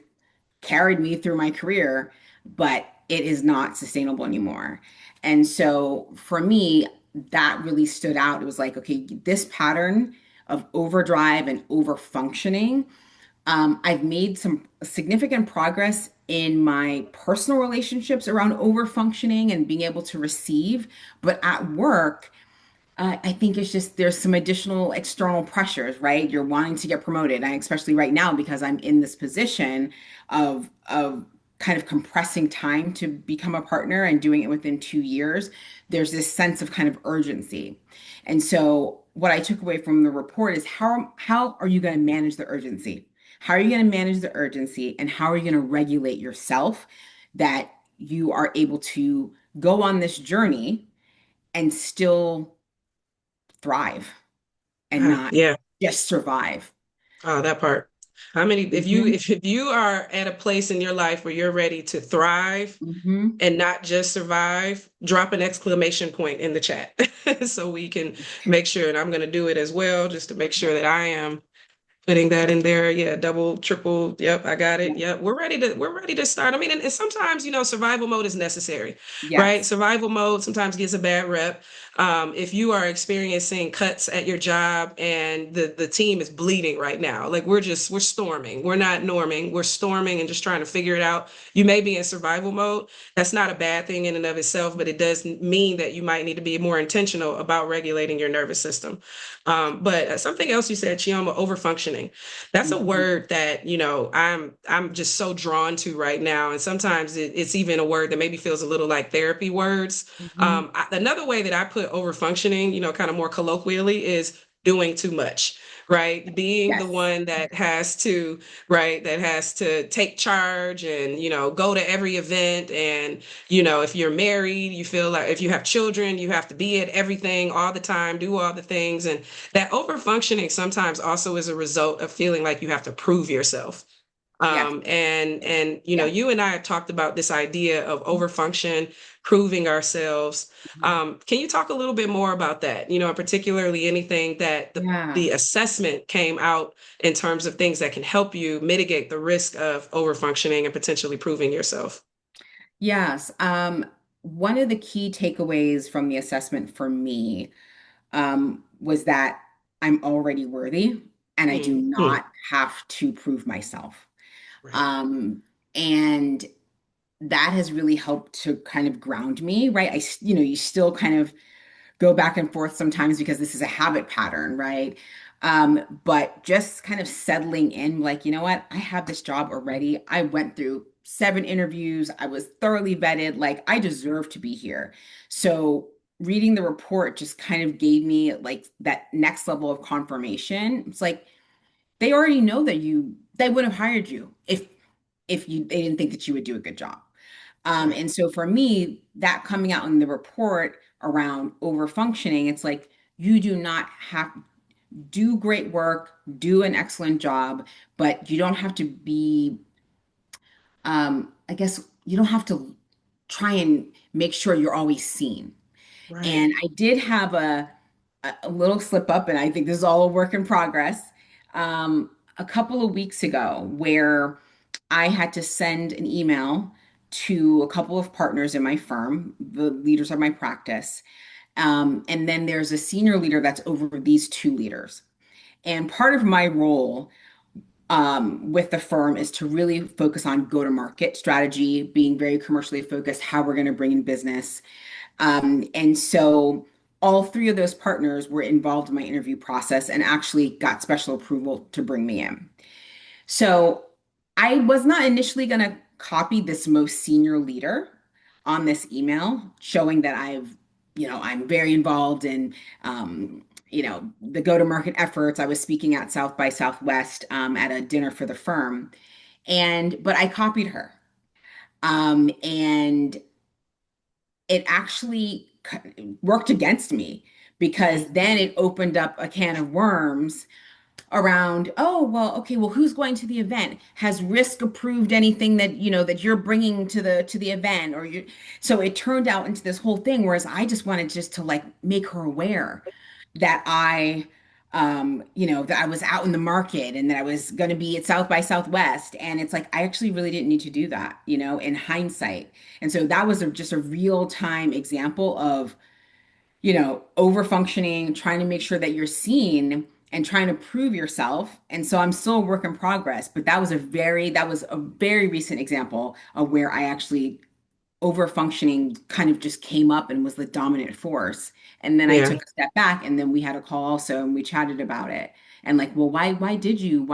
carried me through my career, but it is not sustainable anymore. And so for me, that really stood out. It was like, okay, this pattern of overdrive and over functioning, I've made some significant progress in my personal relationships around over functioning and being able to receive. But at work, I think it's just there's some additional external pressures, right? You're wanting to get promoted, and especially right now because I'm in this position of kind of compressing time to become a partner and doing it within 2 years. There's this sense of kind of urgency, and so what I took away from the report is how are you going to manage the urgency? How are you going to manage the urgency, and how are you going to regulate yourself that you are able to go on this journey and still thrive and not Yeah. just survive. Oh, that part. How many, if you Hmm. if you are at a place in your life where you're ready to thrive Hmm. and not just survive, drop an exclamation point in the chat so we can make sure, and I'm going to do it as well, just to make sure that I am putting that in there. Yeah, double, triple. Yep, I got it. Yep, we're ready to start. I mean, and sometimes, survival mode is necessary, right? Yes. Survival mode sometimes gets a bad rep. If you are experiencing cuts at your job and the team is bleeding right now, like, we're storming. We're not norming. We're storming and just trying to figure it out. You may be in survival mode. That's not a bad thing in and of itself, but it does mean that you might need to be more intentional about regulating your nervous system. But something else you said, Chioma, overfunctioning. That's a Hmm. word that, I'm just so drawn to right now. And sometimes it's even a word that maybe feels a little like therapy words. Hmm. Another way that I put overfunctioning, kind of more colloquially, is doing too much, right? Being the Yes. one that has to, right, that has to take charge and, go to every event. And, if you're married, you feel like, if you have children, you have to be at everything all the time, do all the things. And that over functioning sometimes also is a result of feeling like you have to prove yourself. Yes. And Yes. you and I have talked about this idea of over function, proving ourselves. Mhm. Can you talk a little bit more about that? And particularly anything that the Yeah. assessment came out in terms of things that can help you mitigate the risk of over functioning and potentially proving yourself. Yes. One of the key takeaways from the assessment for me, was that I'm already worthy and I do Hmm. not have to prove myself. Right. Um, and that has really helped to kind of ground me, right? You still kind of go back and forth sometimes because this is a habit pattern, right? But just kind of settling in, like, you know what? I have this job already. I went through 7 interviews. I was thoroughly vetted. Like, I deserve to be here. So, reading the report just kind of gave me like that next level of confirmation. It's like they already know that they would have hired you if they didn't think that you would do a good job. Right. And so for me, that coming out in the report around over functioning, it's like you do not have do great work, do an excellent job, but you don't have to be, I guess you don't have to try and make sure you're always seen. Right. And I did have a little slip up, and I think this is all a work in progress. A couple of weeks ago, where I had to send an email to a couple of partners in my firm, the leaders of my practice. And then there's a senior leader that's over these two leaders. And part of my role with the firm is to really focus on go-to-market strategy, being very commercially focused, how we're going to bring in business. And so all three of those partners were involved in my interview process and actually got special approval to bring me in. So I was not initially going to copy this most senior leader on this email, showing that I'm very involved in, the go-to-market efforts. I was speaking at South by Southwest at a dinner for the firm, but I copied her, and it actually worked against me because then it opened up a can of worms around, oh, well, okay, well, who's going to the event? Has Risk approved anything that, that you're bringing to the event? So it turned out into this whole thing, whereas I just wanted just to like make her aware that that I was out in the market and that I was going to be at South by Southwest. And it's like, I actually really didn't need to do that, in hindsight. And so that was just a real time example of over functioning, trying to make sure that you're seen and trying to prove yourself. And so I'm still a work in progress, but that was a very recent example of where I actually over functioning kind of just came up and was the dominant force. And then I Yeah, took a step back and then we had a call also and we chatted about it. And like, well, why did you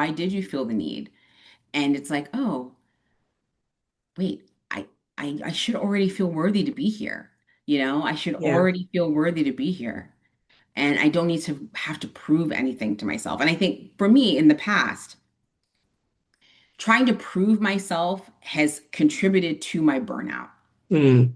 feel the need? And it's like, oh, wait, I should already feel worthy to be here. I should yeah, already feel worthy to be here, and I don't need to have to prove anything to myself. And I think for me in the past, trying to prove myself has contributed to my burnout mm,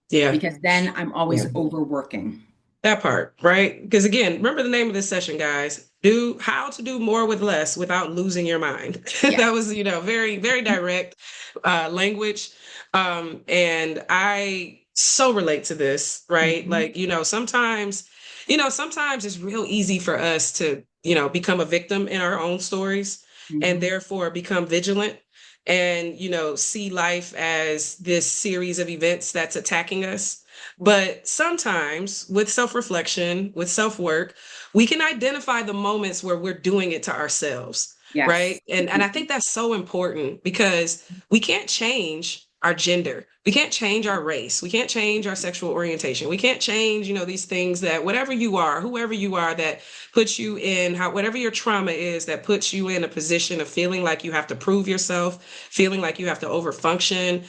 yeah, because then I'm yeah. always overworking. That part, right? Because again, remember the name of this session, guys. Do how to do more with less without losing your mind. Yes. That was, very, very direct language. And I so relate to this, right? Hmm. Like, sometimes it's real easy for us to, become a victim in our own stories and Hmm. therefore become vigilant and, see life as this series of events that's attacking us. But sometimes with self reflection, with self work, we can identify the moments where we're doing it to ourselves, Yes. right? And I think that's so important because we can't change our gender. We can't change our race. We can't change our sexual orientation. We can't change, these things that whatever you are, whoever you are that puts you in whatever your trauma is that puts you in a position of feeling like you have to prove yourself, feeling like you have to overfunction,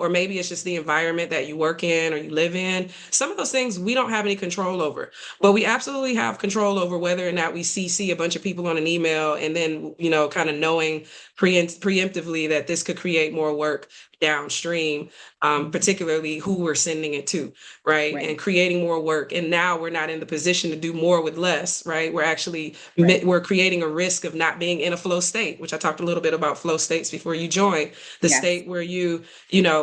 or maybe it's just the environment that you work in or you live in. Some of those things we don't have any control over, but we absolutely have control over whether or not we CC a bunch of people on an email and then, kind of knowing preemptively that this could create more work downstream, Mhm. particularly who we're sending it to, right? Right. And creating more work. And now we're not in the position to do more with less, right? We're actually Right. we're creating a risk of not being in a flow state, which I talked a little bit about flow states before you joined. The Yes. state where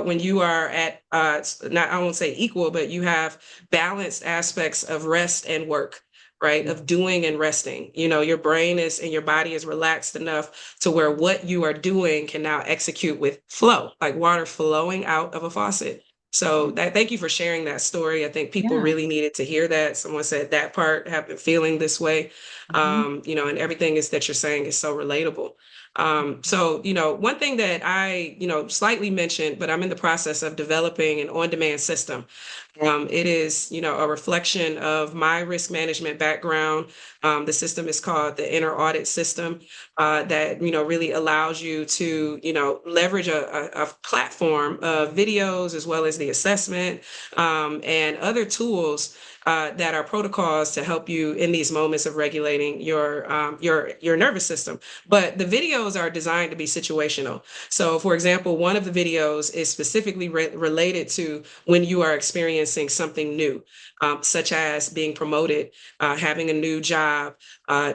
when you are at not I won't say equal, but you have balanced aspects of rest and work, right? Of doing and resting. Your brain is and your body is relaxed enough to where what you are doing can now execute with flow, like water flowing out of a faucet. So Mhm. that thank you for sharing that story. I think people Yeah. really needed to hear that. Someone said that part, have been feeling this way. Hmm. And everything is that you're saying is so relatable. So, one thing that I, slightly mentioned, but I'm in the process of developing an on-demand system. It is, a reflection of my risk management background. The system is called the Inner Audit System, that, really allows you to, leverage a platform of videos as well as the assessment, and other tools that are protocols to help you in these moments of regulating your nervous system. But the videos are designed to be situational. So, for example, one of the videos is specifically related to when you are experiencing something new, such as being promoted, having a new job,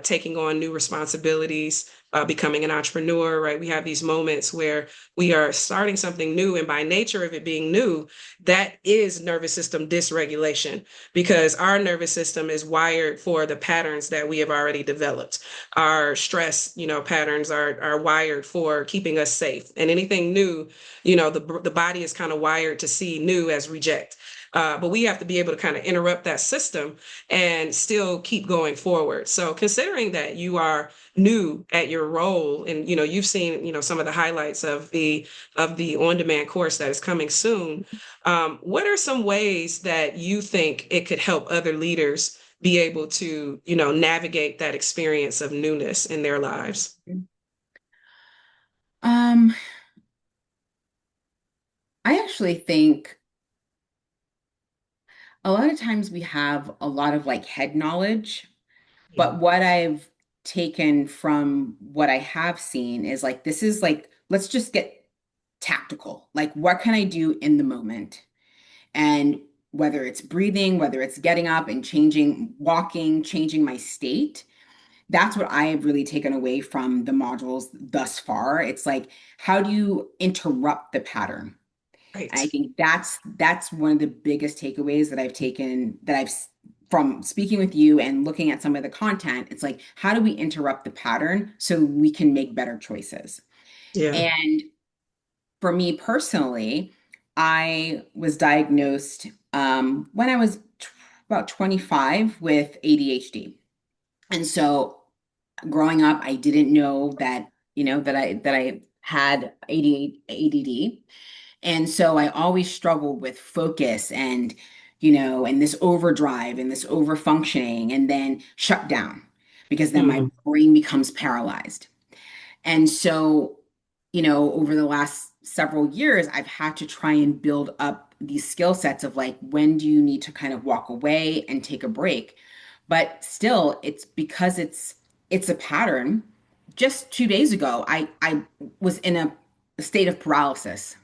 taking on new responsibilities. becoming an entrepreneur, right? We have these moments where we are starting something new, and by nature of it being new, that is nervous system dysregulation because our nervous system is wired for the patterns that we have already developed. Our stress, patterns are wired for keeping us safe, and anything new, the body is kind of wired to see new as reject. But we have to be able to kind of interrupt that system and still keep going forward. So considering that you are new at your role and you've seen some of the highlights of the on-demand course that is coming soon, what are some ways that you think it could help other leaders be able to navigate that experience of newness in their lives? Um, I actually think a lot of times we have a lot of like head knowledge, Yeah. but what I've taken from what I have seen is like, this is like, let's just get tactical. Like, what can I do in the moment? And whether it's breathing, whether it's getting up and changing, walking, changing my state, that's what I have really taken away from the modules thus far. It's like, how do you interrupt the pattern? And I Right. think that's one of the biggest takeaways that I've taken from speaking with you and looking at some of the content. It's like, how do we interrupt the pattern so we can make better choices? Yeah. And for me personally, I was diagnosed when I was about 25 with ADHD. And so growing up, I didn't know that, that I had ADD. And so I always struggled with focus and, and this overdrive and this overfunctioning and then shut down because then my Mhm. brain becomes paralyzed. And so, over the last several years, I've had to try and build up these skill sets of like, when do you need to kind of walk away and take a break? But still, it's because it's a pattern. Just 2 days ago, I was in a state of paralysis,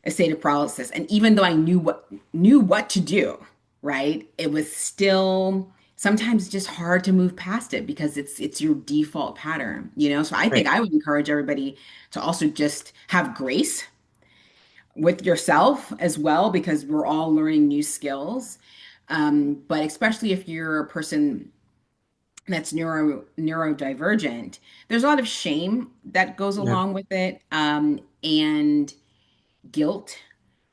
a state of paralysis. And even though I knew what to do, right? It was still sometimes just hard to move past it because it's your default pattern. So I think Right. I would encourage everybody to also just have grace with yourself as well because we're all learning new skills. But especially if you're a person that's neurodivergent, there's a lot of shame that goes Yeah. along with it, and guilt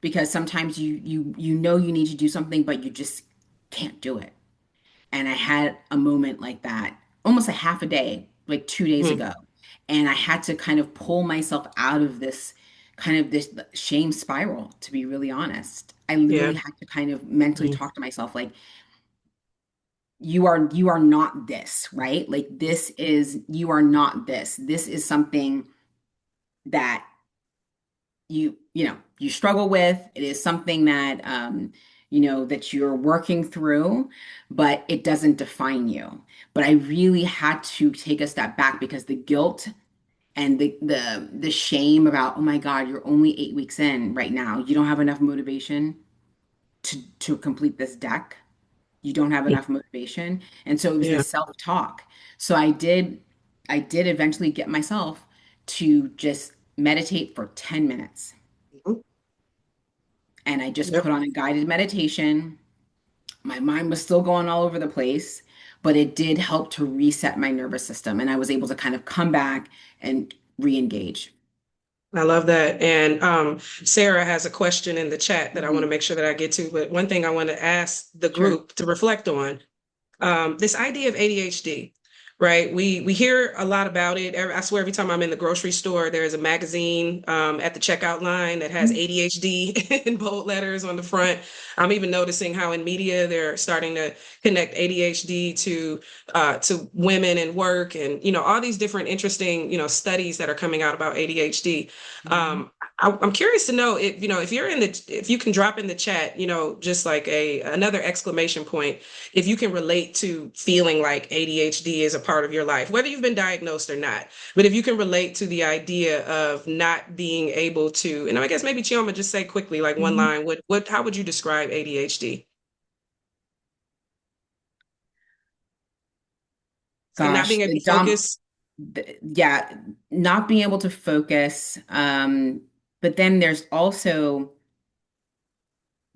because sometimes you know you need to do something but you just can't do it. And I had a moment like that almost a half a day, like 2 days Mm. ago, and I had to kind of pull myself out of this kind of this shame spiral, to be really honest. I literally Yeah. had to kind of mentally Mm. talk to myself like, you are not this, right? Like, this is, you are not this. This is something that you struggle with. It is something that that you're working through, but it doesn't define you. But I really had to take a step back because the guilt and the shame about, oh my God, you're only 8 weeks in right now, you don't have enough motivation to complete this deck, you don't have enough motivation. And so it was Yeah. this self-talk. So I did eventually get myself to just meditate for 10 minutes. Mhm. And I just Yep. put on a guided meditation. My mind was still going all over the place, but it did help to reset my nervous system. And I was able to kind of come back and re-engage. I love that. And Sarah has a question in the chat that I want to Mhm. make sure that I get to. But one thing I want to ask the Sure. group to reflect on, this idea of ADHD, right? We hear a lot about it. I swear every time I'm in the grocery store, there is a magazine at the checkout line that has Mhm. ADHD in bold letters on the front. I'm even noticing how in media they're starting to connect ADHD to women and work, and all these different interesting studies that are coming out about ADHD. Mhm. Um, I'm curious to know if you can drop in the chat, just like a another exclamation point if you can relate to feeling like ADHD is a part of your life, whether you've been diagnosed or not, but if you can relate to the idea of not being able to, and I guess maybe Chioma just say quickly, like one Mhm. line, how would you describe ADHD? Like not Gosh, being able to focus. Yeah, not being able to focus. But then there's also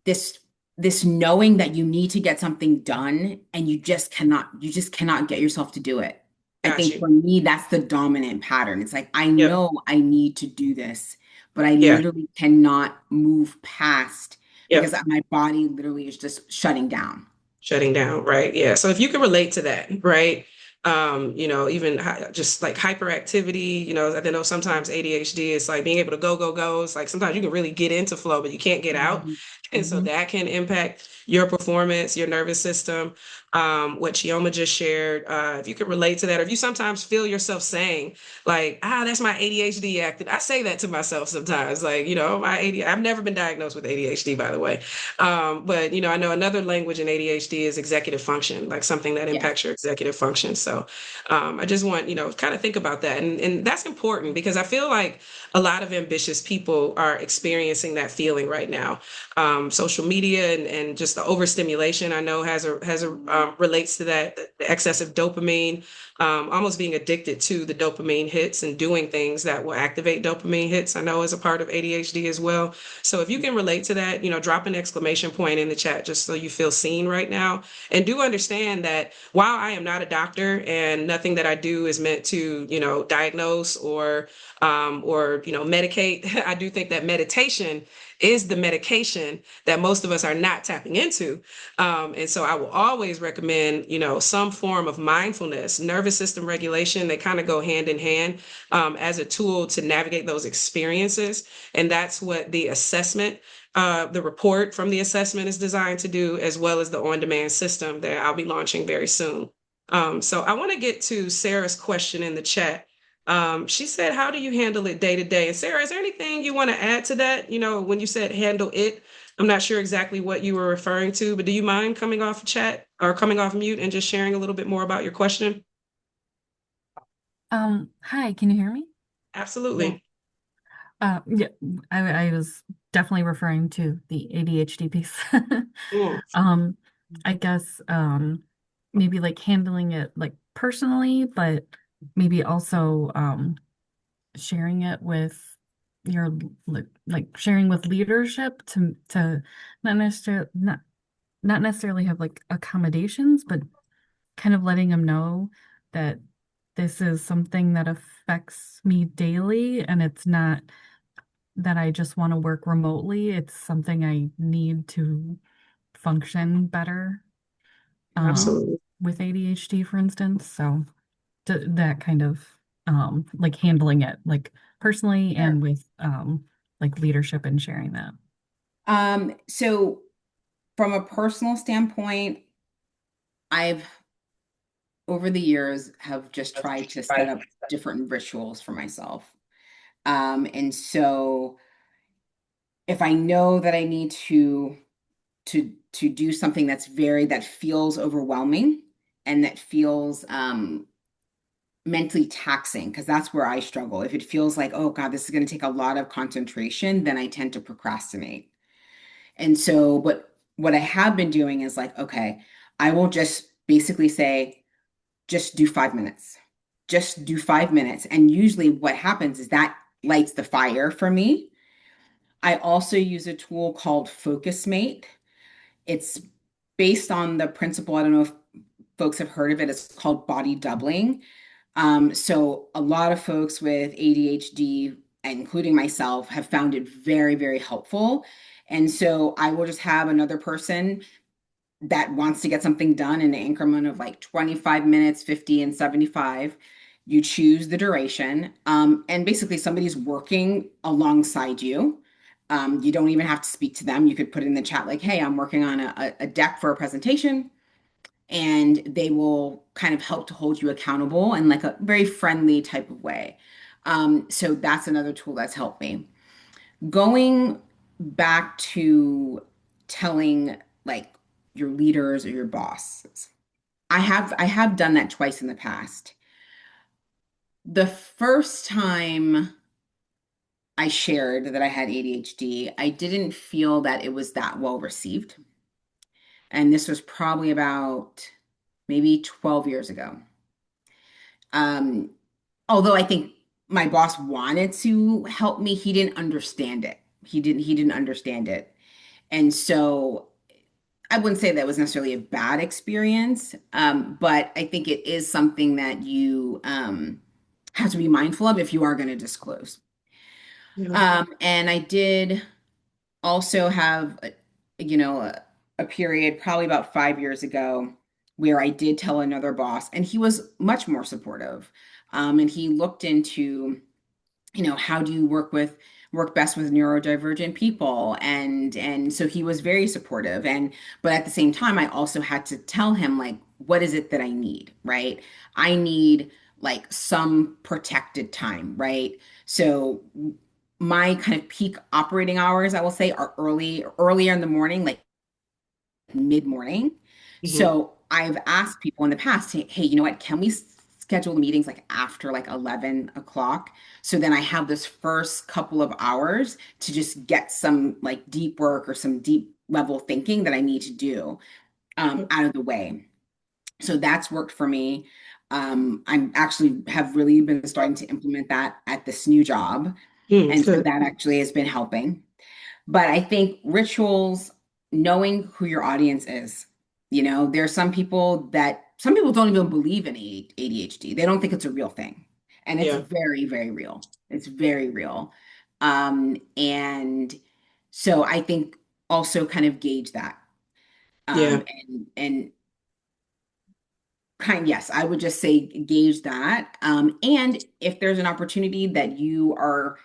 this this knowing that you need to get something done and you just cannot get yourself to do it. I Got think you. for me, that's the dominant pattern. It's like I Yep. know I need to do this, but I Yeah. literally cannot move past because Yep. my body literally is just shutting down. Shutting down, right? Yeah. So if you can relate to that, right? Even just like hyperactivity, I know sometimes ADHD is like being able to go, go, go. It's like sometimes you can really get into flow, but you can't get out. Mhm. And so Mhm. that can impact your performance, your nervous system. What Chioma just shared, if you could relate to that, or if you sometimes feel yourself saying, like, that's my ADHD acting. I say that to myself sometimes, like, my ADHD, I've never been diagnosed with ADHD, by the way. But I know another language in ADHD is executive function, like something that Yes. impacts your executive function. So I just want, kind of think about that. And that's important because I feel like a lot of ambitious people are experiencing that feeling right now. Social media and just the overstimulation I know relates to that, the excessive dopamine, almost being addicted to the dopamine hits and doing things that will activate dopamine hits, I know is a part of ADHD as well. So if you can relate to that, drop an exclamation point in the chat just so you feel seen right now. And do understand that while I am not a doctor and nothing that I do is meant to, diagnose or medicate, I do think that meditation is the medication that most of us are not tapping into. And so I will always recommend, some form of mindfulness, nervous system regulation. They kind of go hand in hand as a tool to navigate those experiences. And that's what the report from the assessment is designed to do, as well as the on-demand system that I'll be launching very soon. So I want to get to Sarah's question in the chat. She said, how do you handle it day to day? And Sarah, is there anything you want to add to that? When you said handle it, I'm not sure exactly what you were referring to, but do you mind coming off chat or coming off mute and just sharing a little bit more about your question? Hi, can you hear me? Yeah. Absolutely. Yeah, I was definitely referring to the ADHD piece. Mm, Um, I guess maybe like handling it like personally, but maybe also sharing it with your like sharing with leadership to not necessarily have like accommodations, but kind of letting them know that this is something that affects me daily and it's not that I just want to work remotely. It's something I need to function better absolutely. with ADHD, for instance. So that kind of like handling it like personally Sure. and with like leadership and sharing that. So from a personal standpoint, I've over the years have just tried to set up different rituals for myself. And so if I know that I need to do something that feels overwhelming and that feels mentally taxing, because that's where I struggle. If it feels like, oh God, this is going to take a lot of concentration, then I tend to procrastinate. And so, but what I have been doing is like, okay, I will just basically say, just do 5 minutes. Just do 5 minutes. And usually what happens is that lights the fire for me. I also use a tool called Focus Mate. It's based on the principle, I don't know if folks have heard of it, it's called body doubling. So a lot of folks with ADHD, including myself, have found it very, very helpful. And so I will just have another person that wants to get something done in an increment of like 25 minutes, 50 and 75. You choose the duration. And basically somebody's working alongside you. You don't even have to speak to them. You could put in the chat like, hey, I'm working on a deck for a presentation, and they will kind of help to hold you accountable in like a very friendly type of way. So that's another tool that's helped me. Going back to telling like your leaders or your bosses, I have done that twice in the past. The first time I shared that I had ADHD, I didn't feel that it was that well received. And this was probably about maybe 12 years ago. Um, although I think my boss wanted to help me, he didn't understand it. He didn't understand it. And so I wouldn't say that was necessarily a bad experience, but I think it is something that you have to be mindful of if you are going to disclose. Yeah. And I did also have, a period probably about 5 years ago where I did tell another boss, and he was much more supportive. And he looked into, how do you work best with neurodivergent people, and so he was very supportive. And but at the same time, I also had to tell him, like, what is it that I need, right? I need like some protected time, right? So my kind of peak operating hours, I will say, are earlier in the morning, like mid-morning. Hmm. So I've asked people in the past, hey, you know what, can we schedule the meetings like after like 11 o'clock? So then I have this first couple of hours to just get some like deep work or some deep level thinking that I need to do out of the way. So that's worked for me. I'm actually have really been starting to implement that at this new job. And so Good. that actually has been helping. But I think rituals, knowing who your audience is, there's some people don't even believe in ADHD. They don't think it's a real thing. And it's Yeah. very, very real. It's very real. And so I think also kind of gauge that. Yeah. And yes, I would just say gauge that. And if there's an opportunity that you are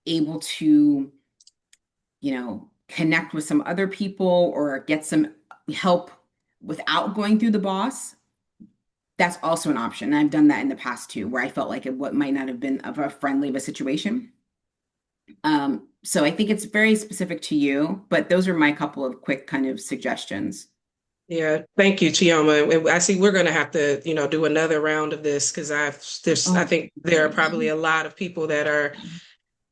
able to, connect with some other people or get some help without going through the boss, that's also an option. I've done that in the past too, where I felt like what might not have been of a friendly of a situation. So I think it's very specific to you, but those are my couple of quick kind of suggestions. Yeah, thank you, Chioma. And I see we're going to have to, do another round of this because I Oh, think there are probably a lot of people that are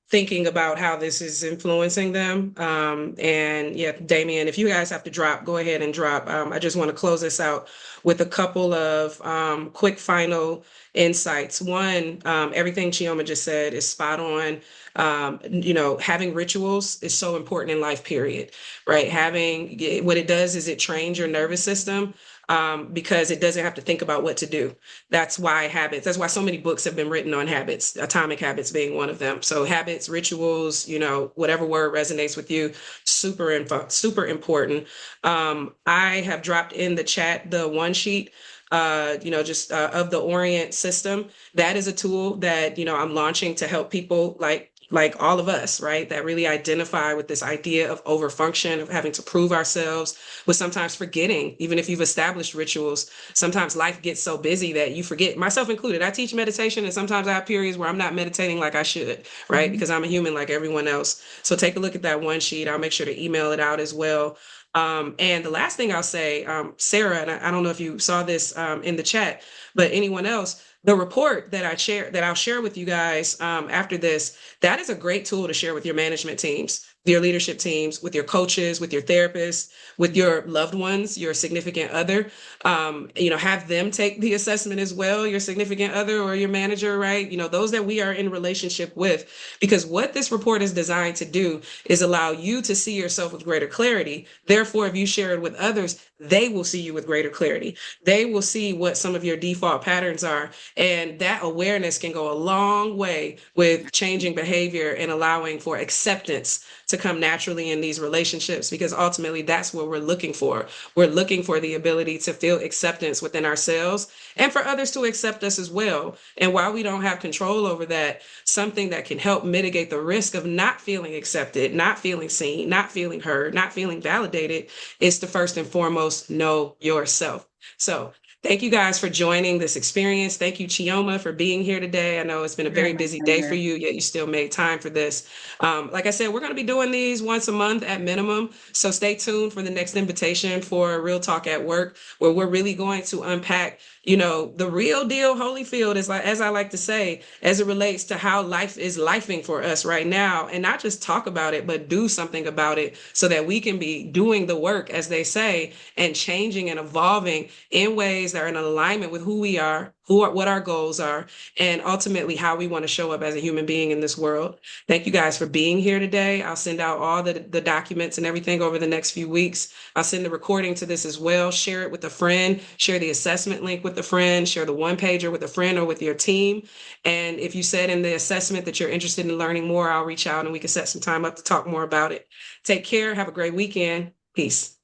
thinking about how this is influencing them. And yeah, Damien, if you guys have to drop, go ahead and drop. I just want to close this out with a couple of quick final insights. One, everything Chioma just said is spot on. Having rituals is so important in life, period, right? What it does is it trains your nervous system because it doesn't have to think about what to do. That's why so many books have been written on habits, Atomic Habits being one of them. So habits, rituals, whatever word resonates with you, super important. I have dropped in the chat the one sheet just of the Orient system. That is a tool that, I'm launching to help people like all of us, right? That really identify with this idea of overfunction, of having to prove ourselves, with sometimes forgetting, even if you've established rituals, sometimes life gets so busy that you forget, myself included. I teach meditation, and sometimes I have periods where I'm not meditating like I should, right? mhm. Because I'm a human like everyone else. So take a look at that one sheet. I'll make sure to email it out as well. And the last thing I'll say, Sarah, and I don't know if you saw this in the chat, but anyone else, the report that I'll share with you guys after this, that is a great tool to share with your management teams, your leadership teams, with your coaches, with your therapists, with your loved ones, your significant other. Have them take the assessment as well, your significant other or your manager, right? Those that we are in relationship with, because what this report is designed to do is allow you to see yourself with greater clarity. Therefore, if you share it with others, they will see you with greater clarity. They will see what some of your default patterns are. And that awareness can go a long way with changing behavior and allowing for acceptance to come naturally in these relationships, because ultimately that's what we're looking for. We're looking for the ability to feel acceptance within ourselves and for others to accept us as well. And while we don't have control over that, something that can help mitigate the risk of not feeling accepted, not feeling seen, not feeling heard, not feeling validated is to first and foremost know yourself. So thank you guys for joining this experience. Thank you, Chioma, for being here today. I know it's been a Yeah, very my busy day for pleasure. you, yet you still made time for this. Like I said, we're going to be doing these once a month at minimum. So stay tuned for the next invitation for Real Talk at Work, where we're really going to unpack, the real deal Holyfield, is like, as I like to say, as it relates to how life is lifing for us right now, and not just talk about it, but do something about it so that we can be doing the work, as they say, and changing and evolving in ways that are in alignment with who we are, what our goals are, and ultimately how we want to show up as a human being in this world. Thank you guys for being here today. I'll send out all the documents and everything over the next few weeks. I'll send the recording to this as well. Share it with a friend, share the assessment link with a friend, share the one pager with a friend or with your team. And if you said in the assessment that you're interested in learning more, I'll reach out and we can set some time up to talk more about it. Take care. Have a great weekend. Peace.